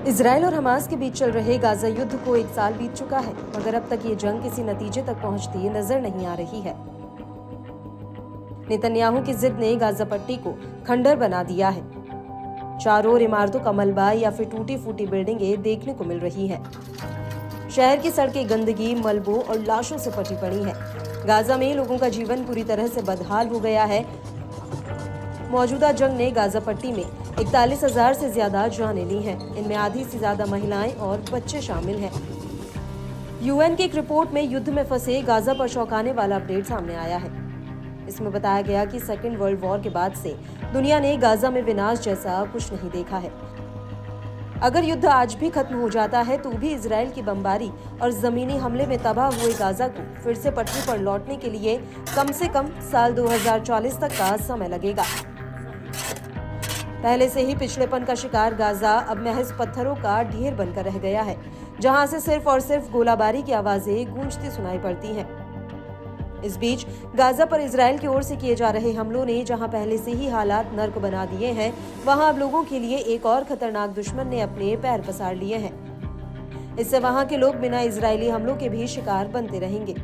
Israel और Hamas के बीच चल रहे गाजा युद्ध को 1 साल बीत चुका है, मगर अब तक ये जंग किसी नतीजे तक पहुंचती नजर नहीं आ रही है। नेतन्याहू की जिद ने गाजा पट्टी को खंडर बना दिया है। चारों ओर इमारतों का मलबा या फिर टूटी फूटी बिल्डिंगें देखने को मिल रही है। शहर की सड़कें गंदगी, मलबों और लाशों से पटी पड़ी है। गाजा में लोगों का जीवन पूरी तरह से बदहाल हो गया है। मौजूदा जंग ने गाजा पट्टी में 41,000 से ज्यादा जानें ली हैं। इनमें आधी से ज्यादा महिलाएं और बच्चे शामिल हैं। यूएन की एक रिपोर्ट में युद्ध में फंसे गाजा पर चौंकाने वाला अपडेट सामने आया है। इसमें बताया गया कि सेकेंड वर्ल्ड वॉर के बाद से दुनिया ने गाजा में विनाश जैसा कुछ नहीं देखा है। अगर युद्ध आज भी खत्म हो जाता है तो भी इजराइल की बमबारी और जमीनी हमले में तबाह हुए गाजा को फिर से पटरी पर लौटने के लिए कम से कम साल 2040 तक का समय लगेगा। पहले से ही पिछड़ेपन का शिकार गाजा अब महज पत्थरों का ढेर बनकर रह गया है, जहां से सिर्फ और सिर्फ गोलाबारी की आवाजें गूंजती सुनाई पड़ती हैं। इस बीच गाजा पर इजराइल की ओर से किए जा रहे हमलों ने जहां पहले से ही हालात नर्क बना दिए हैं, वहां अब लोगों के लिए एक और खतरनाक दुश्मन ने अपने पैर पसार लिए हैं। इससे वहां के लोग बिना इजरायली हमलों के भी शिकार बनते रहेंगे।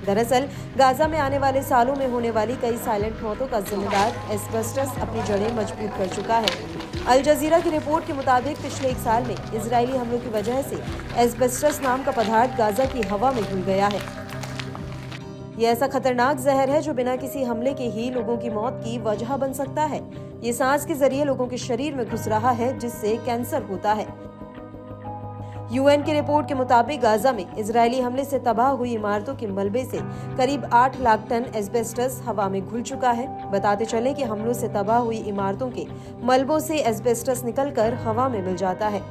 दरअसल गाजा में आने वाले सालों में होने वाली कई साइलेंट मौतों का जिम्मेदार एस्बेस्टस अपनी जड़ें मजबूत कर चुका है। अल जजीरा की रिपोर्ट के मुताबिक पिछले 1 साल में इजरायली हमलों की वजह से एस्बेस्टस नाम का पदार्थ गाजा की हवा में घुल गया है। ये ऐसा खतरनाक जहर है जो बिना किसी हमले के ही लोगों की मौत की वजह बन सकता है। ये सांस के जरिए लोगों के शरीर में घुस रहा है, जिससे कैंसर होता है। यूएन की रिपोर्ट के मुताबिक गाजा में इजरायली हमले से तबाह हुई इमारतों के मलबे से करीब 8 लाख टन एस्बेस्टस हवा में घुल चुका है। बताते चले कि हमलों से तबाह हुई इमारतों के मलबों से एस्बेस्टस निकलकर हवा में मिल जाता है।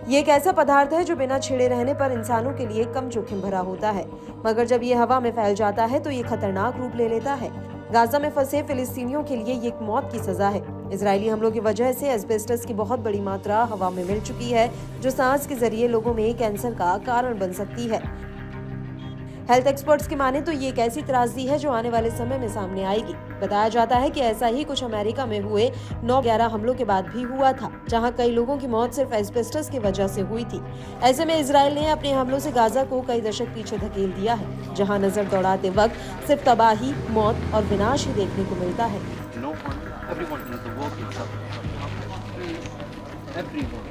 ये एक ऐसा पदार्थ है जो बिना छिड़े रहने पर इंसानों के लिए कम जोखिम भरा होता है, मगर जब ये हवा में फैल जाता है तो ये खतरनाक रूप ले लेता है। गाजा में फंसे फिलिस्तीनियों के लिए ये एक मौत की सजा है। इजरायली हमलों की वजह से एस्बेस्टस की बहुत बड़ी मात्रा हवा में मिल चुकी है, जो सांस के जरिए लोगों में कैंसर का कारण बन सकती है। हेल्थ एक्सपर्ट्स की माने तो ये एक ऐसी त्रासदी है जो आने वाले समय में सामने आएगी। बताया जाता है कि ऐसा ही कुछ अमेरिका में हुए 9/11 हमलों के बाद भी हुआ था, जहां कई लोगों की मौत सिर्फ एस्बेस्टस की वजह से हुई थी। ऐसे में इजराइल ने अपने हमलों से गाजा को कई दशक पीछे धकेल दिया है, जहां नजर दौड़ाते वक्त सिर्फ तबाही, मौत और विनाश ही देखने को मिलता है। Everyone.